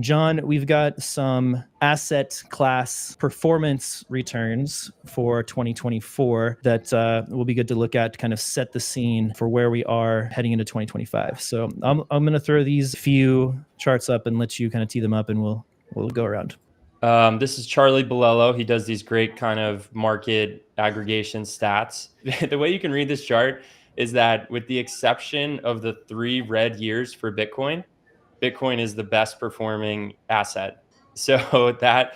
John, we've got some asset class performance returns for 2024 that will be good to look at to kind of set the scene for where we are heading into 2025. So I'm going to throw these few charts up and let you kind of tee them up, and we'll go around. This is Charlie Bolello. He does these great kind of market aggregation stats. The way you can read this chart is that with the exception of the 3 red years for Bitcoin is the best performing asset. So that,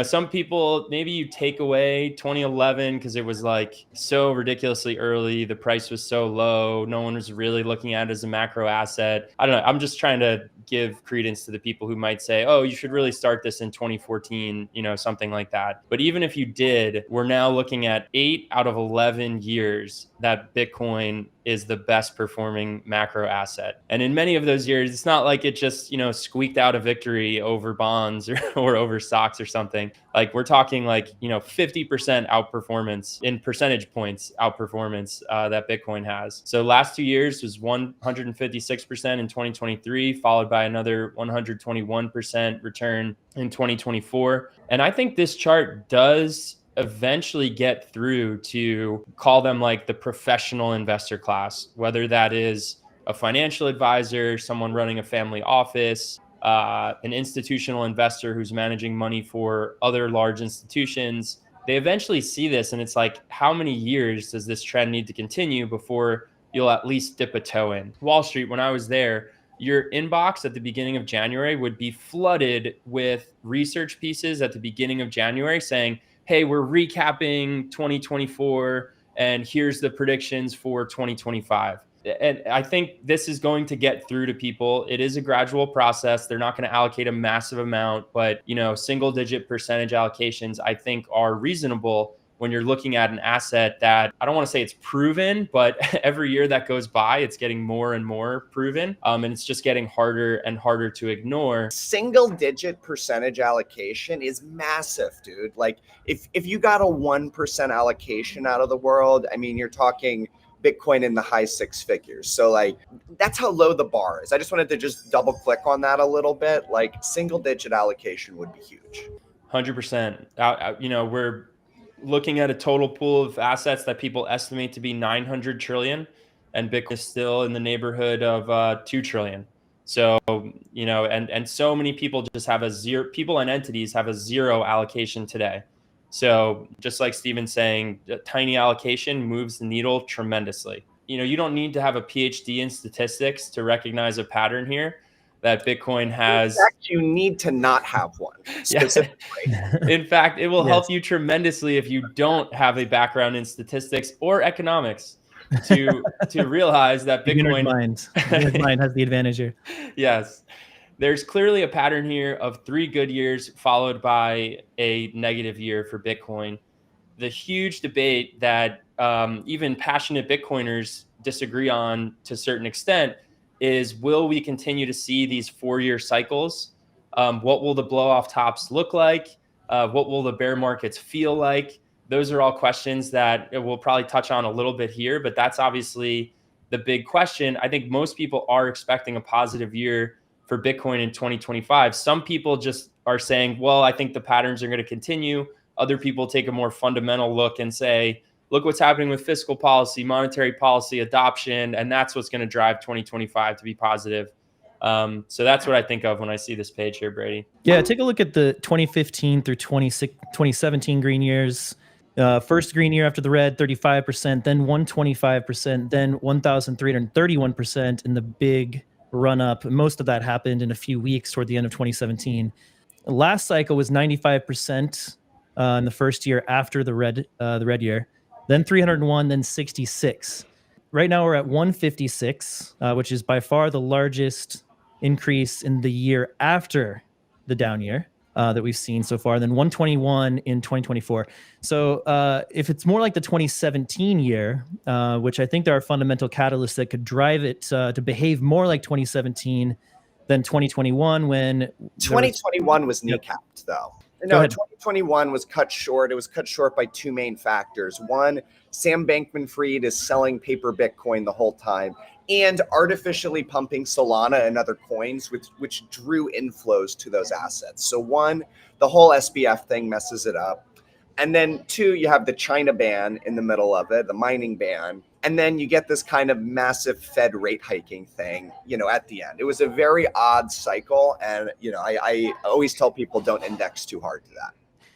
some people, maybe you take away 2011 because it was like so ridiculously early. The price was so low. No one was really looking at it as a macro asset. I don't know. I'm just trying to give credence to the people who might say, oh, you should really start this in 2014, something like that. But even if you did, we're now looking at 8 out of 11 years that Bitcoin is the best performing macro asset. And in many of those years, it's not like it just, squeaked out a victory over bonds or over stocks or something. Like we're talking like, 50% outperformance in percentage points outperformance that Bitcoin has. So last 2 years was 156% in 2023, followed by another 121% return in 2024. And I think this chart does eventually get through to call them like the professional investor class, whether that is a financial advisor, someone running a family office, an institutional investor who's managing money for other large institutions. They eventually see this and it's like, how many years does this trend need to continue before you'll at least dip a toe in? Wall Street, when I was there, your inbox at the beginning of January would be flooded with research pieces at the beginning of January saying, hey, we're recapping 2024 and here's the predictions for 2025. And I think this is going to get through to people. It is a gradual process. They're not going to allocate a massive amount, but single digit percentage allocations I think are reasonable when you're looking at an asset that, I don't want to say it's proven, but every year that goes by, it's getting more and more proven. And it's just getting harder and harder to ignore. Single digit percentage allocation is massive, dude. Like if you got a 1% allocation out of the world, I mean, you're talking Bitcoin in the high 6 figures. So like, that's how low the bar is. I just wanted to just double click on that a little bit. Like single digit allocation would be huge. 100%. We're looking at a total pool of assets that people estimate to be 900 trillion, and Bitcoin is still in the neighborhood of 2 trillion. So, and so many people just have people and entities have a zero allocation today. So just like Steven's saying, a tiny allocation moves the needle tremendously. You don't need to have a PhD in statistics to recognize a pattern here that Bitcoin has. In fact, you need to not have one specifically. In fact, it will help you tremendously if you don't have a background in statistics or economics to realize that Bitcoin mind has the advantage here. Yes. There's clearly a pattern here of 3 good years followed by a negative year for Bitcoin. The huge debate that even passionate Bitcoiners disagree on to a certain extent is, will we continue to see these 4-year cycles? What will the blow off tops look like? What will the bear markets feel like? Those are all questions that we'll probably touch on a little bit here, but that's obviously the big question. I think most people are expecting a positive year for Bitcoin in 2025. Some people just are saying, well, I think the patterns are going to continue. Other people take a more fundamental look and say, look what's happening with fiscal policy, monetary policy, adoption, and that's what's going to drive 2025 to be positive. So that's what I think of when I see this page here, Brady. Yeah, take a look at the 2015 through 2017 green years. First green year after the red, 35%, then 125%, then 1,331% in the big run up. Most of that happened in a few weeks toward the end of 2017. Last cycle was 95% in the first year after the red year, then 301, then 66. Right now we're at 156, which is by far the largest increase in the year after the down year that we've seen so far, then 121 in 2024. So if it's more like the 2017 year, which I think there are fundamental catalysts that could drive it to behave more like 2017 than 2021, when 2021 was kneecapped though. No, 2021 was cut short. It was cut short by 2 main factors. One, Sam Bankman-Fried is selling paper Bitcoin the whole time. and artificially pumping Solana and other coins, which drew inflows to those assets. So one, the whole SBF thing messes it up. And then two, you have the China ban in the middle of it, the mining ban. And then you get this kind of massive Fed rate hiking thing, at the end. It was a very odd cycle. And, I always tell people don't index too hard to that.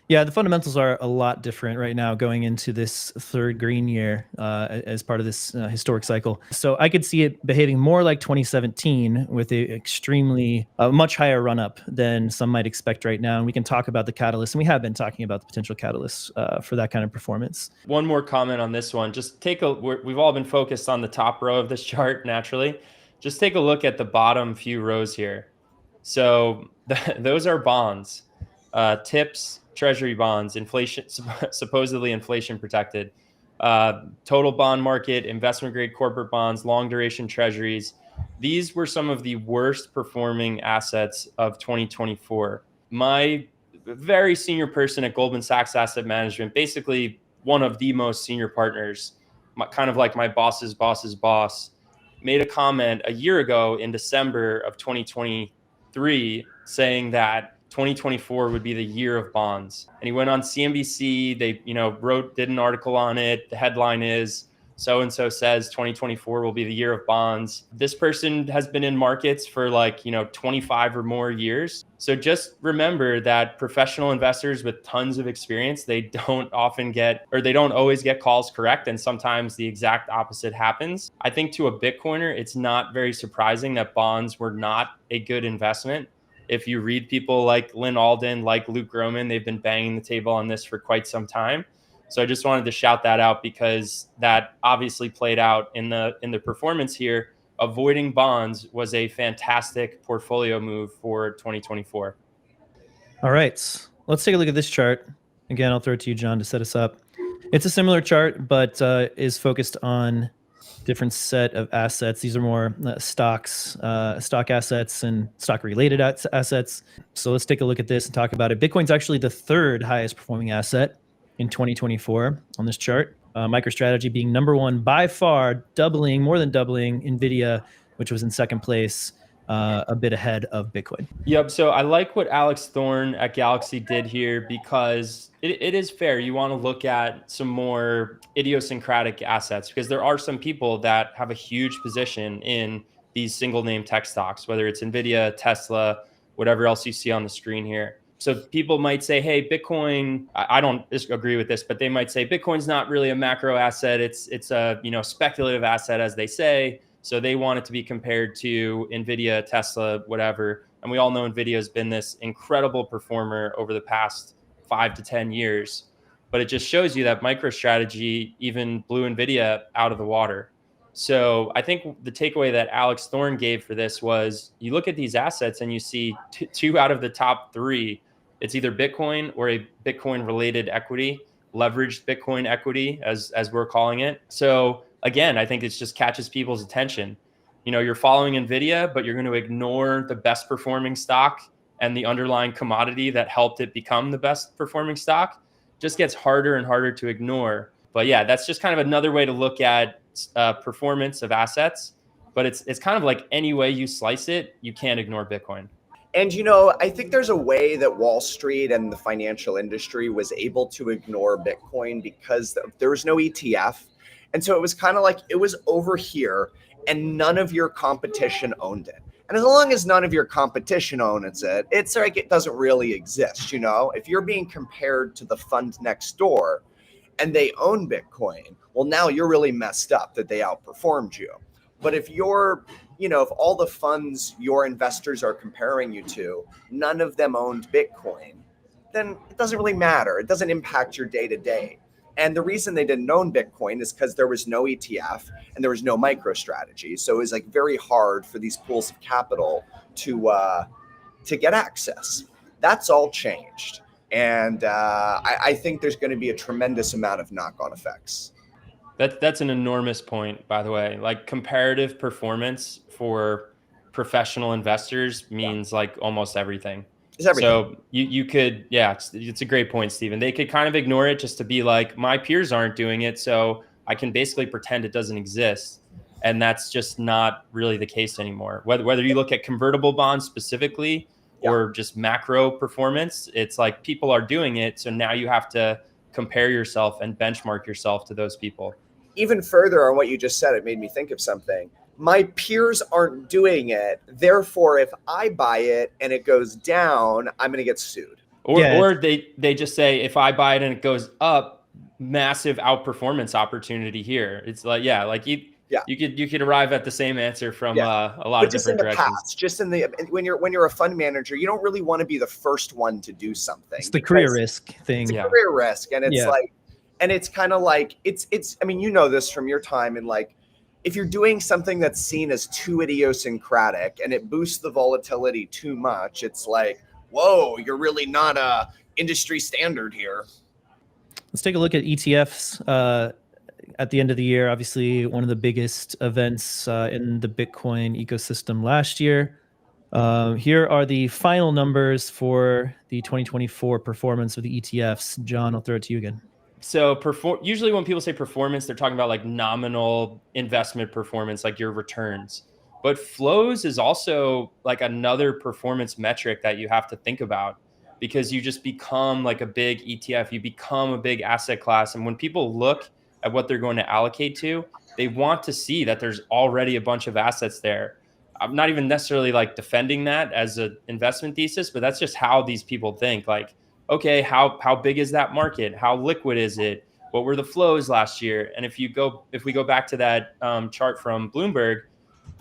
Yeah, the fundamentals are a lot different right now going into this third green year as part of this historic cycle. So I could see it behaving more like 2017 with a extremely much higher run up than some might expect right now. And we can talk about the catalysts, and we have been talking about the potential catalysts for that kind of performance. One more comment on this one. Just we've all been focused on the top row of this chart naturally. Just take a look at the bottom few rows here. So those are bonds, TIPS, treasury bonds, inflation, supposedly inflation protected, total bond market, investment grade corporate bonds, long duration treasuries. These were some of the worst performing assets of 2024. My very senior person at Goldman Sachs Asset Management, basically one of the most senior partners, kind of like my boss's boss's boss, made a comment a year ago in December of 2023 saying that 2024 would be the year of bonds. And he went on CNBC. They, did an article on it. The headline is so-and-so says 2024 will be the year of bonds. This person has been in markets for 25 or more years. So just remember that professional investors with tons of experience, they don't always get calls correct. And sometimes the exact opposite happens. I think to a Bitcoiner, it's not very surprising that bonds were not a good investment. If you read people like Lynn Alden, like Luke Groman, they've been banging the table on this for quite some time. So I just wanted to shout that out because that obviously played out in the performance here. Avoiding bonds was a fantastic portfolio move for 2024. All right, let's take a look at this chart. Again, I'll throw it to you, John, to set us up. It's a similar chart, but is focused on different set of assets. These are more stock assets and stock related assets. So let's take a look at this and talk about it. Bitcoin's actually the third highest performing asset in 2024 on this chart. MicroStrategy being number one by far, more than doubling NVIDIA, which was in second place, a bit ahead of Bitcoin. Yep. So I like what Alex Thorne at Galaxy did here because it is fair. You want to look at some more idiosyncratic assets because there are some people that have a huge position in these single name tech stocks, whether it's NVIDIA, Tesla, whatever else you see on the screen here. So people might say, hey, Bitcoin, I don't agree with this, but they might say Bitcoin's not really a macro asset. It's a speculative asset, as they say. So they want it to be compared to NVIDIA, Tesla, whatever. And we all know NVIDIA has been this incredible performer over the past 5 to 10 years. But it just shows you that MicroStrategy even blew NVIDIA out of the water. So I think the takeaway that Alex Thorne gave for this was you look at these assets and you see two out of the top three. It's either Bitcoin or a Bitcoin related equity, leveraged Bitcoin equity, as we're calling it. So again, I think it just catches people's attention. You're following NVIDIA, but you're going to ignore the best performing stock and the underlying commodity that helped it become the best performing stock. Just gets harder and harder to ignore. But yeah, that's just kind of another way to look at performance of assets. But it's kind of like any way you slice it, you can't ignore Bitcoin. And, I think there's a way that Wall Street and the financial industry was able to ignore Bitcoin because there was no ETF. And so it was kind of like it was over here and none of your competition owned it. And as long as none of your competition owns it, it's like it doesn't really exist. If you're being compared to the fund next door and they own Bitcoin, well, now you're really messed up that they outperformed you. But if if all the funds your investors are comparing you to, none of them owned Bitcoin, then it doesn't really matter. It doesn't impact your day to day. And the reason they didn't own Bitcoin is because there was no ETF and there was no MicroStrategy. So it was very hard for these pools of capital to get access. That's all changed. And I think there's going to be a tremendous amount of knock-on effects. That's an enormous point, by the way. Comparative performance for professional investors means almost everything. So you could, it's a great point, Stephen. They could kind of ignore it just to be like, my peers aren't doing it, so I can basically pretend it doesn't exist. And that's just not really the case anymore. Whether you look at convertible bonds specifically or just macro performance, it's like people are doing it. So now you have to compare yourself and benchmark yourself to those people. Even further on what you just said, it made me think of something. My peers aren't doing it. Therefore, if I buy it and it goes down, I'm going to get sued. Or they just say, if I buy it and it goes up, massive outperformance opportunity here. It's like, you could arrive at the same answer from a lot of different directions. Past, just in the when you're a fund manager, you don't really want to be the first one to do something. It's the career risk thing. It's a career risk, and it's like, and it's kind of like it's. I mean, you know this from your time, and like, if you're doing something that's seen as too idiosyncratic and it boosts the volatility too much, it's like, whoa, you're really not a industry standard here. Let's take a look at ETFs. At the end of the year, obviously one of the biggest events in the Bitcoin ecosystem last year. Here are the final numbers for the 2024 performance of the ETFs. John, I'll throw it to you again. So usually when people say performance, they're talking about like nominal investment performance, like your returns. But flows is also like another performance metric that you have to think about, because you just become like a big ETF, you become a big asset class. And when people look at what they're going to allocate to, they want to see that there's already a bunch of assets there. I'm not even necessarily like defending that as an investment thesis, but that's just how these people think. Like, okay, how big is that market? How liquid is it? What were the flows last year? And if we go back to that chart from Bloomberg,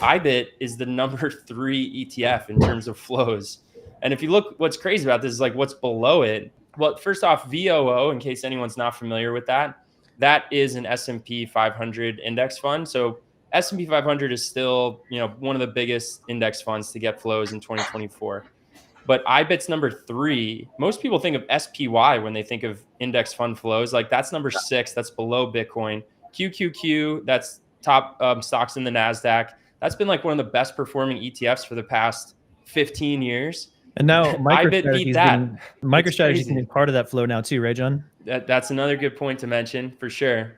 IBIT is the number 3 ETF in terms of flows. And if you look, what's crazy about this is like what's below it. Well, first off, VOO, in case anyone's not familiar with that, that is an S&P 500 index fund. So S&P 500 is still, one of the biggest index funds to get flows in 2024. But IBIT's number 3. Most people think of SPY when they think of index fund flows. Like that's number 6. That's below Bitcoin. QQQ, that's top stocks in the NASDAQ. That's been like one of the best performing ETFs for the past 15 years. And now MicroStrategy is being part of that flow now too, right, John? That's another good point to mention, for sure.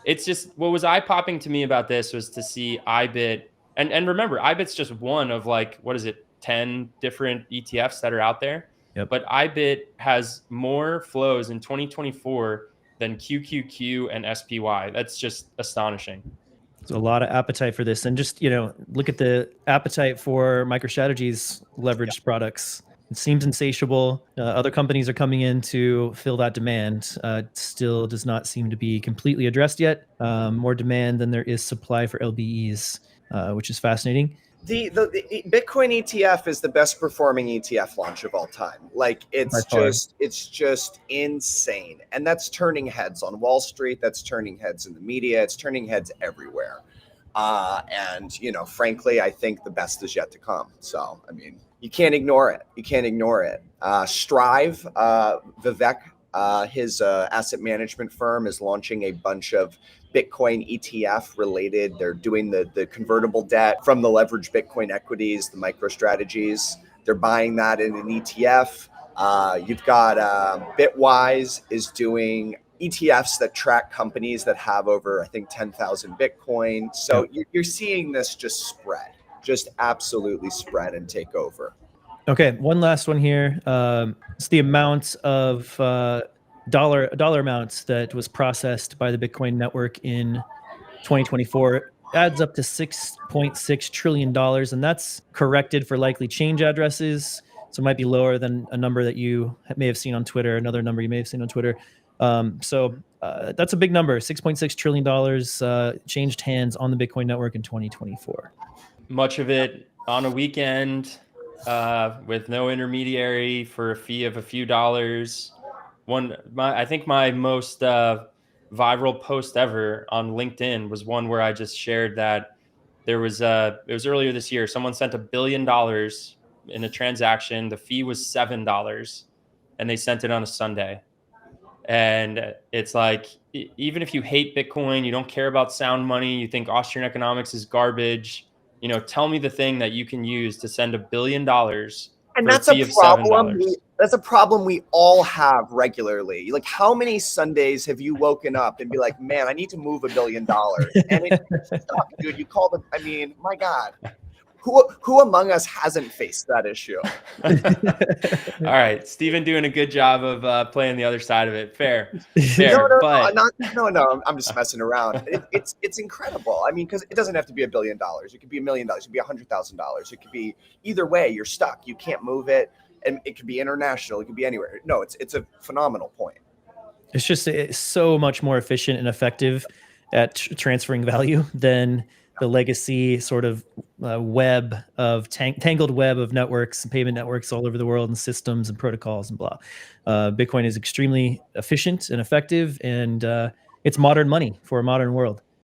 It's just, what was eye-popping to me about this was to see IBIT, and remember, IBIT's just one of like, 10 different ETFs that are out there. Yep. But IBIT has more flows in 2024 than QQQ and SPY. That's just astonishing. There's a lot of appetite for this. And just, look at the appetite for MicroStrategy's leveraged products. It seems insatiable. Other companies are coming in to fill that demand. It still does not seem to be completely addressed yet. More demand than there is supply for LBEs, which is fascinating. The Bitcoin ETF is the best performing ETF launch of all time. Like it's just insane. And that's turning heads on Wall Street. That's turning heads in the media. It's turning heads everywhere. And frankly, I think the best is yet to come. So, I mean, you can't ignore it. Strive, Vivek, his asset management firm is launching a bunch of Bitcoin ETF related. They're doing the convertible debt from the leveraged Bitcoin equities, the MicroStrategies. They're buying that in an ETF. You've got Bitwise is doing ETFs that track companies that have over, I think, 10,000 Bitcoin. So you're seeing this just absolutely spread and take over. Okay, one last one here. It's the amount of dollar amounts that was processed by the Bitcoin network in 2024 adds up to $6.6 trillion, and that's corrected for likely change addresses. So it might be lower than a number that you may have seen on Twitter, another number you may have seen on Twitter. So that's a big number. $6.6 trillion changed hands on the Bitcoin network in 2024. Much of it on a weekend with no intermediary for a fee of a few dollars. I think my most viral post ever on LinkedIn was one where I just shared that it was earlier this year. Someone sent $1 billion in a transaction. The fee was $7, and they sent it on a Sunday. And it's like, even if you hate Bitcoin, you don't care about sound money, you think Austrian economics is garbage, tell me the thing that you can use to send $1 billion. And that's a problem. That's a problem we all have regularly. Like, how many Sundays have you woken up and be like, man, I need to move $1 billion? And it's stuck, dude. You call them, I mean, my God. Who among us hasn't faced that issue? All right, Steven doing a good job of playing the other side of it. Fair, but No, I'm just messing around. It's incredible. I mean, because it doesn't have to be $1 billion. It could be $1 million. It could be $100,000. It could be either way. You're stuck. You can't move it, and it could be international. It could be anywhere. No, it's a phenomenal point. It's just it's so much more efficient and effective at transferring value than the legacy sort of web of tangled web of networks and payment networks all over the world and systems and protocols and blah. Bitcoin is extremely efficient and effective, and it's modern money for a modern world.